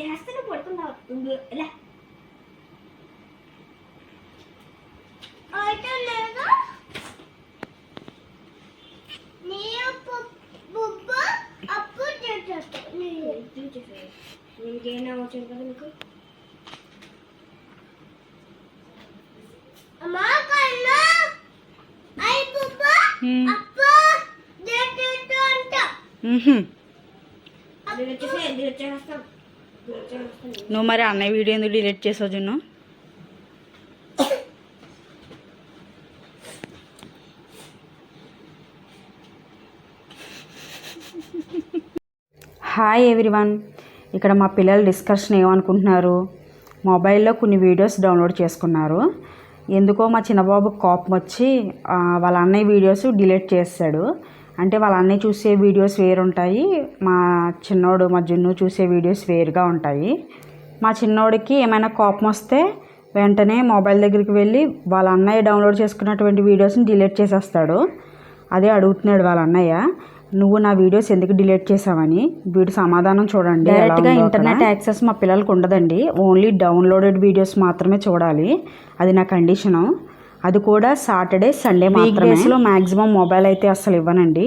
చేస్తాను పడుకుంటా ఇలా ఇంకేనా వచ్చాను కదా మీకు నువ్వు మరి అన్నయ్య వీడియో ఎందుకు డిలీట్ చేసావు జున్ను? Hi everyone. ఇక్కడ మా పిల్లలు డిస్కషన్ ఏమనుకుంటున్నారు, మొబైల్లో కొన్ని వీడియోస్ డౌన్లోడ్ చేసుకున్నారు. ఎందుకో మా చిన్నబాబుకి కోపం వచ్చి వాళ్ళ అన్నయ్య వీడియోస్ డిలీట్ చేస్తాడు. అంటే వాళ్ళ అన్నయ్య చూసే వీడియోస్ వేరుంటాయి, మా చిన్నోడు మా జున్ను చూసే వీడియోస్ వేరుగా ఉంటాయి. మా చిన్నోడికి ఏమైనా కోపం వస్తే వెంటనే మొబైల్ దగ్గరికి వెళ్ళి వాళ్ళ అన్నయ్య డౌన్లోడ్ చేసుకున్నటువంటి వీడియోస్ని డిలీట్ చేసేస్తాడు. అదే అడుగుతున్నాడు వాళ్ళ అన్నయ్య, నువ్వు నా వీడియోస్ ఎందుకు డిలీట్ చేసావని. వీడి సమాధానం చూడండి. డైరెక్ట్గా ఇంటర్నెట్ యాక్సెస్ మా పిల్లలకు ఉండదండి, ఓన్లీ డౌన్లోడెడ్ వీడియోస్ మాత్రమే చూడాలి. అది నా కండిషను. అది కూడా సాటర్డే సండే మాత్రమే. వీక్డేస్లో మ్యాక్సిమం మొబైల్ అయితే అస్సలు ఇవ్వనండి,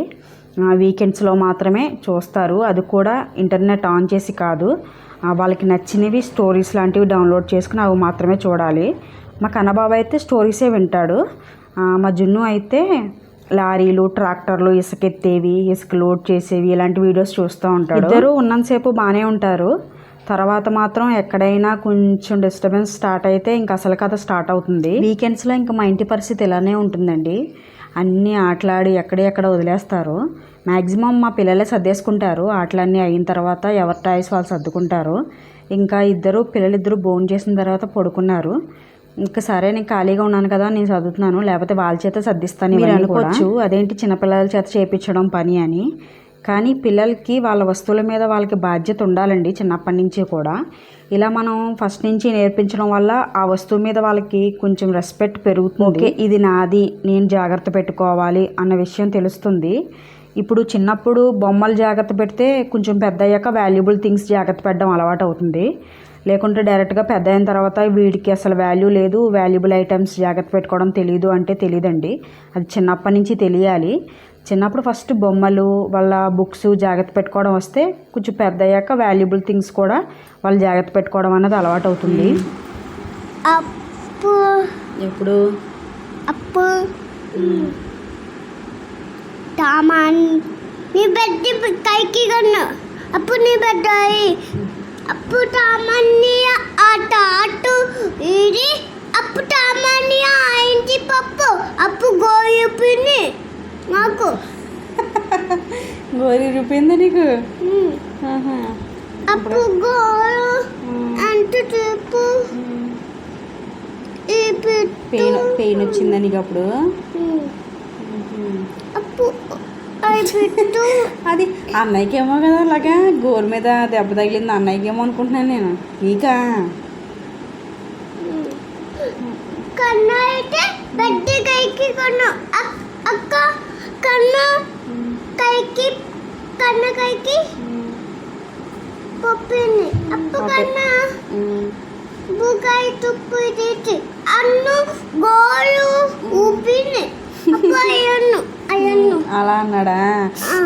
వీకెండ్స్లో మాత్రమే చూస్తారు. అది కూడా ఇంటర్నెట్ ఆన్ చేసి కాదు, వాళ్ళకి నచ్చినవి స్టోరీస్ లాంటివి డౌన్లోడ్ చేసుకుని అవి మాత్రమే చూడాలి. మా కన్నబాబు అయితే స్టోరీసే వింటాడు. మా జున్ను అయితే లారీలు, ట్రాక్టర్లు, ఇసుకెత్తేవి, ఇసుక లోడ్ చేసేవి, ఇలాంటి వీడియోస్ చూస్తూ ఉంటాడు. ఇద్దరు ఉన్నంతసేపు బాగానే ఉంటారు. తర్వాత మాత్రం ఎక్కడైనా కొంచెం డిస్టర్బెన్స్ స్టార్ట్ అయితే ఇంక అసలు కథ స్టార్ట్ అవుతుంది. వీకెండ్స్లో ఇంకా మా ఇంటి పరిస్థితి ఇలానే ఉంటుందండి. అన్నీ ఆటలాడి ఎక్కడ వదిలేస్తారు. మ్యాక్సిమం మా పిల్లలే సర్దేసుకుంటారు. ఆటలన్నీ అయిన తర్వాత ఎవరి టాయ్స్ వాళ్ళు సర్దుకుంటారు. ఇంకా పిల్లలిద్దరూ భోజనం చేసిన తర్వాత పడుకున్నారు. ఇంకా సరే నేను ఖాళీగా ఉన్నాను కదా, నేను చదువుతున్నాను, లేకపోతే వాళ్ళ చేత సర్దిస్తాను. మీరు అనుకోవచ్చు అదేంటి చిన్నపిల్లల చేత చేయించడం పని అని. కానీ పిల్లలకి వాళ్ళ వస్తువుల మీద వాళ్ళకి బాధ్యత ఉండాలండి చిన్నప్పటి నుంచి కూడా. ఇలా మనం ఫస్ట్ నుంచి నేర్పించడం వల్ల ఆ వస్తువు మీద వాళ్ళకి కొంచెం రెస్పెక్ట్ పెరుగుతుంది. ఓకే ఇది నాది, నేను జాగ్రత్త పెట్టుకోవాలి అన్న విషయం తెలుస్తుంది. ఇప్పుడు చిన్నప్పుడు బొమ్మలు జాగ్రత్త పెడితే కొంచెం పెద్ద అయ్యాక వాల్యుబుల్ థింగ్స్ జాగ్రత్త పెట్టడం అలవాటు అవుతుంది. లేకుంటే డైరెక్ట్గా పెద్ద అయిన తర్వాత వీడికి అసలు వాల్యూ లేదు, వాల్యుబుల్ ఐటమ్స్ జాగ్రత్త పెట్టుకోవడం తెలియదు అంటే తెలియదండి. అది చిన్నప్పటి నుంచి తెలియాలి. చిన్నప్పుడు ఫస్ట్ బొమ్మలు వాళ్ళ బుక్స్ జాగ్రత్త పెట్టుకోవడం వస్తే కొంచెం పెద్ద అయ్యాక వాల్యుబుల్ థింగ్స్ కూడా వాళ్ళు జాగ్రత్త పెట్టుకోవడం అనేది అలవాటు అవుతుంది. ఎప్పుడు అప్పు తామని ఆట ఆటు ఇది అప్పు తామని ఇంటి పప్పు అప్పు గోరుపింది నాకు గోరి రూపాయిందా నీకు? అప్పు గోరు అంత చెప్పు పెయిన్ వచ్చిందా నీకు అప్పుడు? అప్పు అది అన్నయ్యకేమో కదా అలాగా గోరు మీద దెబ్బ తగిలింది, అన్నయ్యకేమో అనుకుంటున్నాను నేను. నీకా? కన్నా అయితే పెద్ద కైకి కన్నా అక్క కన్నా కైకి పప్పింది అప్పు కన్నా బుకాయి తుప్పు తీసి అన్ను గోరు ఊపింది అయ్యన్ను అలా అన్నాడా?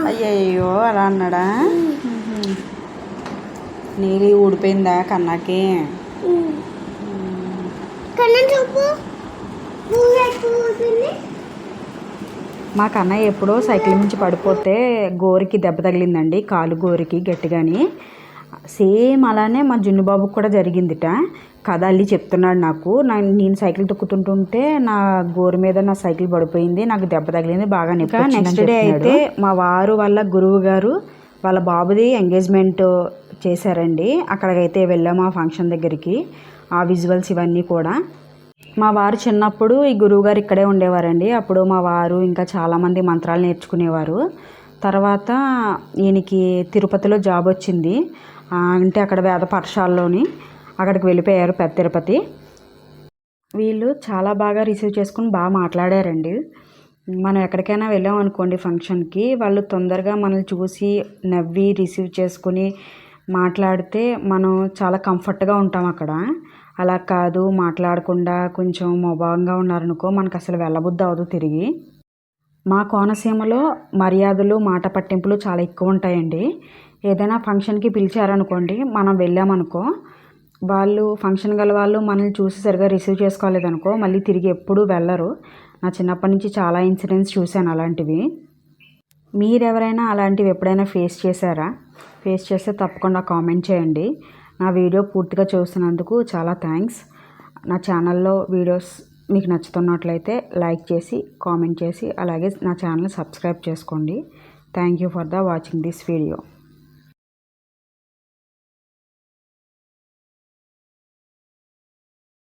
అయ్యయ్యో అలా అన్నాడా? నీళ్ళు ఊడిపోయిందా కన్నాకి? మా కన్నయ్య ఎప్పుడో సైకిల్ నుంచి పడిపోతే గోరికి దెబ్బ తగిలిందండి, కాలు గోరికి గట్టిగాని. సేమ్ అలానే మా జున్ను బాబుకి కూడా జరిగిందిట. కథ అల్లి చెప్తున్నాడు నాకు. నేను సైకిల్ తొక్కుతుంటుంటే నా గోరు మీద నా సైకిల్ పడిపోయింది, నాకు దెబ్బ తగిలింది, బాగా నొప్పి. నెక్స్ట్ డే అయితే మా వారు వాళ్ళ గురువు గారు వాళ్ళ బాబుది ఎంగేజ్మెంట్ చేశారండి. అక్కడికైతే వెళ్ళాము ఆ ఫంక్షన్ దగ్గరికి. ఆ విజువల్స్ ఇవన్నీ కూడా. మా వారు చిన్నప్పుడు ఈ గురువుగారు ఇక్కడే ఉండేవారండి. అప్పుడు మా వారు ఇంకా చాలామంది మంత్రాలు నేర్చుకునేవారు. తర్వాత ఈయనకి తిరుపతిలో జాబ్ వచ్చింది. అంటే అక్కడ వేద పాఠశాలలోని అక్కడికి వెళ్ళిపోయారు, పెద్ద తిరుపతి. వీళ్ళు చాలా బాగా రిసీవ్ చేసుకుని బాగా మాట్లాడారండి. మనం ఎక్కడికైనా వెళ్ళాం అనుకోండి ఫంక్షన్కి, వాళ్ళు తొందరగా మనల్ని చూసి నవ్వి రిసీవ్ చేసుకుని మాట్లాడితే మనం చాలా కంఫర్ట్గా ఉంటాం అక్కడ. అలా కాదు, మాట్లాడకుండా కొంచెం మొబాంగా ఉన్నారనుకో మనకు అసలు వెళ్ళబుద్ధి అవ్వదు తిరిగి. మా కోనసీమలో మర్యాదలు, మాట పట్టింపులు చాలా ఎక్కువ ఉంటాయండి. ఏదైనా ఫంక్షన్కి పిలిచారనుకోండి, మనం వెళ్ళామనుకో, వాళ్ళు ఫంక్షన్ గల వాళ్ళు మనల్ని చూసి సరిగా రిసీవ్ చేసుకోలేదనుకో మళ్ళీ తిరిగి ఎప్పుడూ వెళ్ళరు. నా చిన్నప్పటి నుంచి చాలా ఇన్సిడెంట్స్ చూశాను అలాంటివి. మీరెవరైనా అలాంటివి ఎప్పుడైనా ఫేస్ చేశారా? ఫేస్ చేస్తే తప్పకుండా కామెంట్ చేయండి. నా వీడియో పూర్తిగా చూస్తున్నందుకు చాలా థ్యాంక్స్. నా ఛానల్లో వీడియోస్ మీకు నచ్చుతున్నట్లయితే లైక్ చేసి, కామెంట్ చేసి, అలాగే నా ఛానల్ సబ్స్క్రైబ్ చేసుకోండి. Thank you for the watching this video.